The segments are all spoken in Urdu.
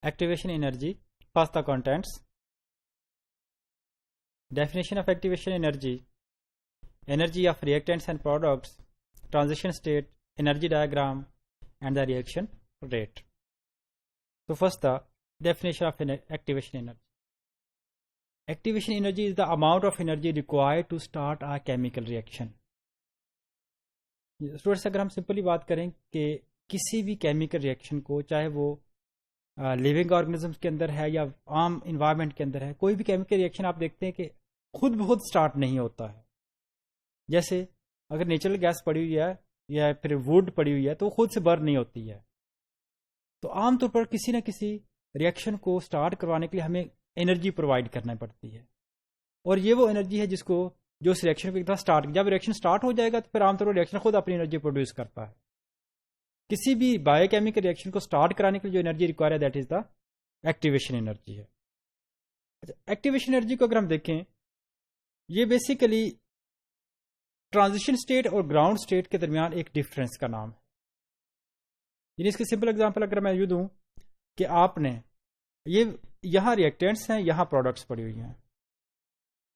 Activation energy. First the contents. Definition of activation energy. Energy of reactants and products, transition state, energy diagram, and the reaction rate. So first the definition of activation energy. Activation energy is the amount of energy required to start a chemical reaction. Students اگر ہم سمپلی بات کریں کہ کسی بھی کیمیکل ریئیکشن کو، چاہے وہ لیونگ آرگنزمس کے اندر ہے یا عام انوائرمنٹ کے اندر ہے، کوئی بھی کیمیکل ریئیکشن آپ دیکھتے ہیں کہ خود بخود سٹارٹ نہیں ہوتا ہے. جیسے اگر نیچرل گیس پڑی ہوئی ہے یا پھر ووڈ پڑی ہوئی ہے تو خود سے برن نہیں ہوتی ہے. تو عام طور پر کسی نہ کسی ریئیکشن کو سٹارٹ کروانے کے لیے ہمیں انرجی پرووائڈ کرنا پڑتی ہے، اور یہ وہ انرجی ہے جس کو جو اس ریئیکشن کو ایک دفعہ سٹارٹ، جب ریئیکشن سٹارٹ ہو جائے گا تو پھر عام طور پر ریئیکشن خود اپنی انرجی پروڈیوس کرتا ہے. کسی بھی بایو کیمیکل ریئیکشن کو سٹارٹ کرانے کے لیے جو انرجی ریکوائر ہے that is the activation energy ہے. ایکٹیویشن انرجی کو اگر ہم دیکھیں، یہ بیسیکلی ٹرانزیشن اسٹیٹ اور گراؤنڈ اسٹیٹ کے درمیان ایک ڈفرینس کا نام ہے. یعنی اس کی سمپل اگزامپل اگر میں یوں دوں کہ آپ نے یہاں ریئیکٹینٹس ہیں، یہاں پروڈکٹس پڑی ہوئی ہیں،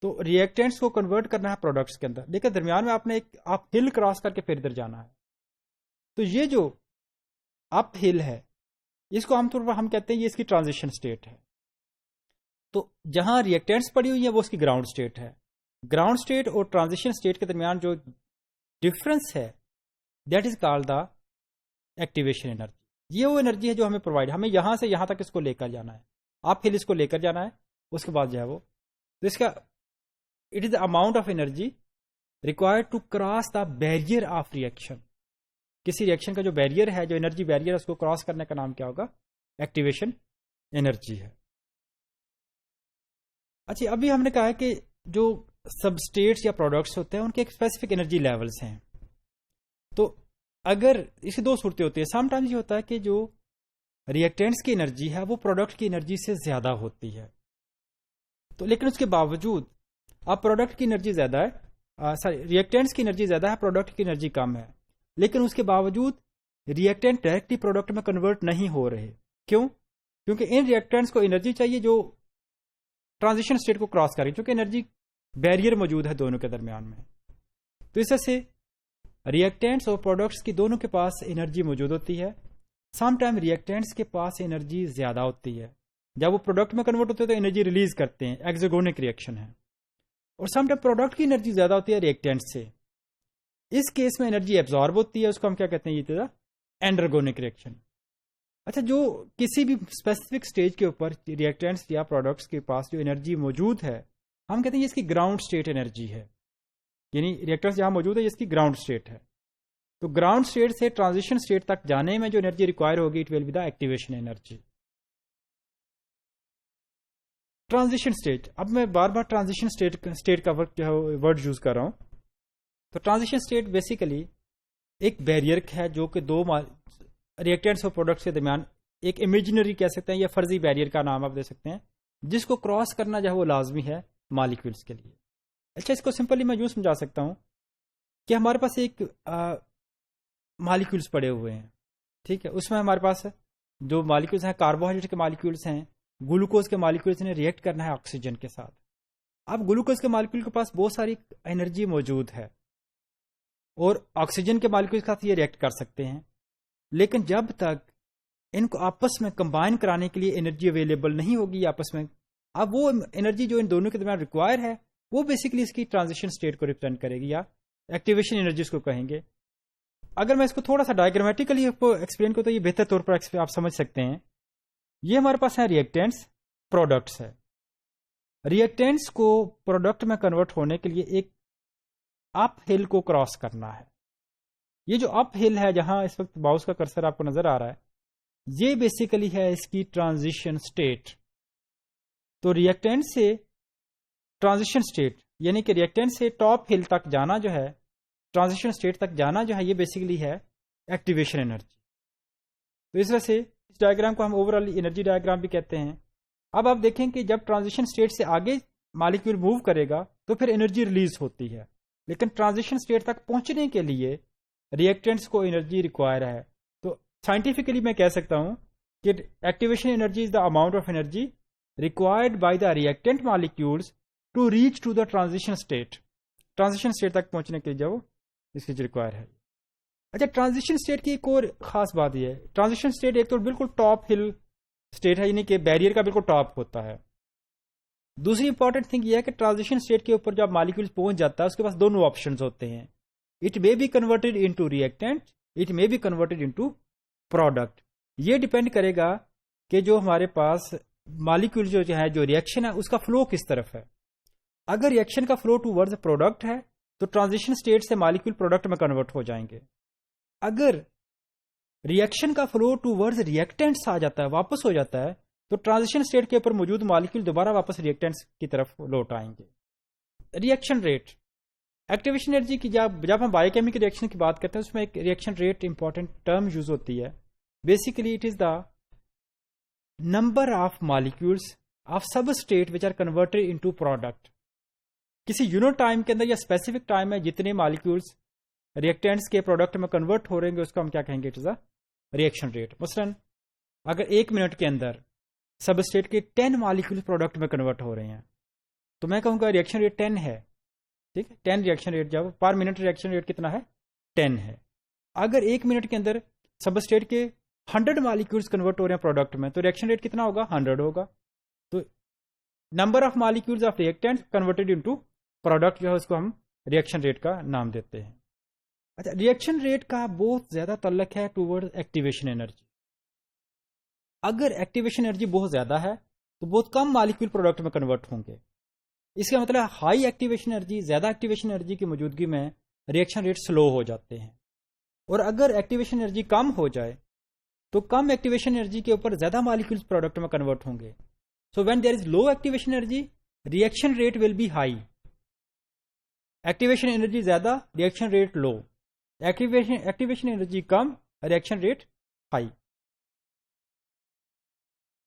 تو ریئیکٹینٹس کو کنورٹ کرنا ہے پروڈکٹس کے اندر، لیکن درمیان میں آپ نے آپ ہل کراس کر کے پھر ادھر جانا ہے. تو یہ جو اپ ہل ہے اس کو عام طور پر ہم کہتے ہیں یہ اس کی ٹرانزیشن اسٹیٹ ہے. تو جہاں ریئیکٹینٹس پڑی ہوئی ہیں وہ اس کی گراؤنڈ اسٹیٹ ہے. گراؤنڈ اسٹیٹ اور ٹرانزیشن اسٹیٹ کے درمیان جو ڈفرنس ہے that is called the activation energy. یہ وہ انرجی ہے جو ہمیں پرووائڈ، ہمیں یہاں سے یہاں تک اس کو لے کر جانا ہے، آپ ہل اس کو لے کر جانا ہے، اس کے بعد جو ہے وہ تو اس کا it is the amount of energy required to cross the barrier of reaction. کسی ریئیکشن کا جو بیریئر ہے، جو انرجی بیریئر ہے، اس کو کراس کرنے کا نام کیا ہوگا؟ ایکٹیویشن انرجی ہے. اچھا، ابھی ہم نے کہا ہے کہ جو سب اسٹیٹس یا پروڈکٹس ہوتے ہیں ان کے ایک اسپیسیفک انرجی لیولس ہیں. تو اگر اس کی دو صورتیں ہوتی ہیں، سم ٹائمز یہ ہوتا ہے کہ جو ریئیکٹینٹس کی انرجی ہے وہ پروڈکٹ کی انرجی سے زیادہ ہوتی ہے، تو لیکن اس کے باوجود اب پروڈکٹ کی انرجی زیادہ ہے، ریئیکٹینٹس کی انرجی زیادہ ہے، پروڈکٹ کی انرجی کم ہے، لیکن اس کے باوجود ریئیکٹینٹ ڈائریکٹلی پروڈکٹ میں کنورٹ نہیں ہو رہے. کیوں؟ کیونکہ ان ریئیکٹینٹس کو انرجی چاہیے جو ٹرانزیشن اسٹیٹ کو کراس کرے، کیونکہ انرجی بیریئر موجود ہے دونوں کے درمیان میں. تو اس سے ریئیکٹینٹس اور پروڈکٹس کی دونوں کے پاس انرجی موجود ہوتی ہے. سم ٹائم ریئیکٹینٹس کے پاس انرجی زیادہ ہوتی ہے، جب وہ پروڈکٹ میں کنورٹ ہوتے ہیں تو انرجی ریلیز کرتے ہیں، ایکزوگونک ریئیکشن ہے. اور سم ٹائم پروڈکٹ کی انرجی زیادہ ہوتی ہے ریئیکٹینٹ سے، اس کیس میں انرجی ایبزارب ہوتی ہے، اس کو ہم کیا کہتے ہیں؟ یہ اینڈرگونک ریئیکشن. اچھا، جو کسی بھی اسپیسیفک اسٹیج کے اوپر ریئیکٹینٹس یا پروڈکٹس کے پاس جو انرجی موجود ہے ہم کہتے ہیں یہ اس کی گراؤنڈ اسٹیٹ انرجی ہے. یعنی ریئیکٹینٹس جہاں موجود ہے یہ اس کی گراؤنڈ اسٹیٹ ہے. تو گراؤنڈ اسٹیٹ سے ٹرانزیشن اسٹیٹ تک جانے میں جو انرجی ریکوائر ہوگی it will be the activation energy. Transition state, اب میں بار بار ٹرانزیشن اسٹیٹ کا ورڈ یوز کر رہا ہوں. تو ٹرانزیشن اسٹیٹ بیسیکلی ایک بیریئر ہے جو کہ دو ریئیکٹینٹس اور پروڈکٹس کے درمیان ایک امیجنری کہہ سکتے ہیں یا فرضی بیریئر کا نام آپ دے سکتے ہیں، جس کو کراس کرنا جو ہے وہ لازمی ہے مالیکولس کے لیے. اچھا، اس کو سمپلی میں یوں سمجھا سکتا ہوں کہ ہمارے پاس ایک مالیکولس پڑے ہوئے ہیں، ٹھیک ہے، اس میں ہمارے پاس جو مالیکولس ہیں کاربوہائیڈریٹ کے مالیکولس ہیں، گلوکوز کے مالیکولس نے ریئیکٹ کرنا ہے آکسیجن کے ساتھ. اب گلوکوز کے مالیکول کے پاس بہت ساری انرجی موجود ہے اور آکسیجن کے مالیکول کے ساتھ یہ ریئیکٹ کر سکتے ہیں، لیکن جب تک ان کو آپس میں کمبائن کرانے کے لیے انرجی اویلیبل نہیں ہوگی آپس میں، اب وہ انرجی جو ان دونوں کے درمیان ریکوائر ہے وہ بیسیکلی اس کی ٹرانزیشن اسٹیٹ کو ریپرزینٹ کرے گی یا ایکٹیویشن انرجی اس کو کہیں گے. اگر میں اس کو تھوڑا سا ڈائیگرامیٹیکلی ایکسپلین کروں تو یہ بہتر طور پر آپ سمجھ سکتے ہیں. یہ ہمارے پاس ہے ریئیکٹینٹس، پروڈکٹس ہے. ریئیکٹینٹس کو پروڈکٹ میں کنورٹ ہونے کے لیے ایک اپ ہل کو کراس کرنا ہے. یہ جو اپ ہل ہے جہاں اس وقت ماؤس کا کرسر آپ کو نظر آ رہا ہے، یہ بیسیکلی ہے اس کی ٹرانزیشن اسٹیٹ. تو ریئیکٹینٹ سے ٹرانزیشن اسٹیٹ یعنی کہ ریئیکٹینٹ سے ٹاپ ہل تک جانا جو ہے، ٹرانزیشن اسٹیٹ تک جانا جو ہے، یہ بیسیکلی ہے ایکٹیویشن انرجی. تو اس طرح سے اس ڈائیگرام کو ہم اوور آل انرجی ڈائیگرام بھی کہتے ہیں. اب آپ دیکھیں کہ جب ٹرانزیشن اسٹیٹ سے آگے مالیکول موو کرے گا تو پھر انرجی ریلیز ہوتی ہے، لیکن ٹرانزیشن اسٹیٹ تک پہنچنے کے لیے ریئیکٹینٹس کو انرجی ریکوائر ہے. تو سائنٹیفکلی میں کہہ سکتا ہوں کہ activation energy is the amount of energy required by the reactant molecules to reach to the transition state. Transition state تک پہنچنے کے لیے جو اس کی ریکوائر ہے. اچھا ٹرانزیشن اسٹیٹ کی ایک اور خاص بات یہ ہے, ٹرانزیشن اسٹیٹ ایک تو بالکل ٹاپ ہل اسٹیٹ ہے, یعنی کہ بیریئر کا بالکل ٹاپ ہوتا ہے. دوسری امپورٹنٹ تھنگ یہ ہے کہ ٹرانزیشن اسٹیٹ کے اوپر جب مالیکیول پہنچ جاتا ہے اس کے پاس دونوں آپشنز ہوتے ہیں. It may be converted into reactant, it may be converted into product. یہ ڈپینڈ کرے گا کہ جو ہمارے پاس مالیکیول جو ہے, جو ریئیکشن ہے اس کا فلو کس طرف ہے. اگر ریئیکشن کا فلو ٹو ورڈز پروڈکٹ ہے تو ٹرانزیشن اسٹیٹ سے مالیکیول پروڈکٹ میں کنورٹ ہو جائیں گے. اگر ریئیکشن کا فلو ٹو ورڈز ریئیکٹنٹس آ جاتا ہے, واپس ہو جاتا ہے, تو ٹرانزیشن اسٹیٹ کے اوپر موجود مالیکیول دوبارہ واپس ریئیکٹنٹس کی طرف لوٹ آئیں گے. ریئیکشن ریٹ, ایکٹیویشن انرجی کی جب ہم بایو کیمیکل ریئیکشن کی بات کرتے ہیں اس میں ایک reaction rate important term use ہوتی ہے. Basically it is the number of molecules of substrate which are converted into product. کسی یونٹ ٹائم کے اندر یا اسپیسیفک ٹائم میں جتنے مالیکیولس ریئیکٹنٹس کے پروڈکٹ میں کنورٹ ہو رہے ہیں اس کو ہم کیا کہیں گے, it is a reaction rate. مثلاً اگر 1 منٹ کے اندر سب اسٹیٹ کے 10 مالیکیول پروڈکٹ میں کنورٹ ہو رہے ہیں تو میں کہوں گا ریئیکشن ریٹ 10 ہے. ٹھیک ہے, 10 ریئیکشن ریٹ, جب پر منٹ ریئیکشن ریٹ کتنا ہے, 10 ہے. اگر 1 منٹ کے اندر سب اسٹیٹ کے 100 مالیکیولس کنورٹ ہو رہے ہیں پروڈکٹ میں تو ریئیکشن ریٹ کتنا ہوگا, 100 ہوگا. تو number of molecules of reactant converted into product جو ہے اس کو ہم ریئیکشن ریٹ کا نام دیتے ہیں. اچھا ریئیکشن ریٹ کا بہت زیادہ تعلق ہے ٹوورڈ ایکٹیویشن انرجی. اگر ایکٹیویشن انرجی بہت زیادہ ہے تو بہت کم مالیکیول پروڈکٹ میں کنورٹ ہوں گے. اس کا مطلب ہائی ایکٹیویشن انرجی, زیادہ ایکٹیویشن انرجی کی موجودگی میں ریئیکشن ریٹ سلو ہو جاتے ہیں. اور اگر ایکٹیویشن انرجی کم ہو جائے تو کم ایکٹیویشن انرجی کے اوپر زیادہ مالیکیولز پروڈکٹ میں کنورٹ ہوں گے. So when there is low activation energy reaction rate will be high. Activation energy زیادہ, reaction rate low. Activation energy کم, ریئیکشن ریٹ ہائی.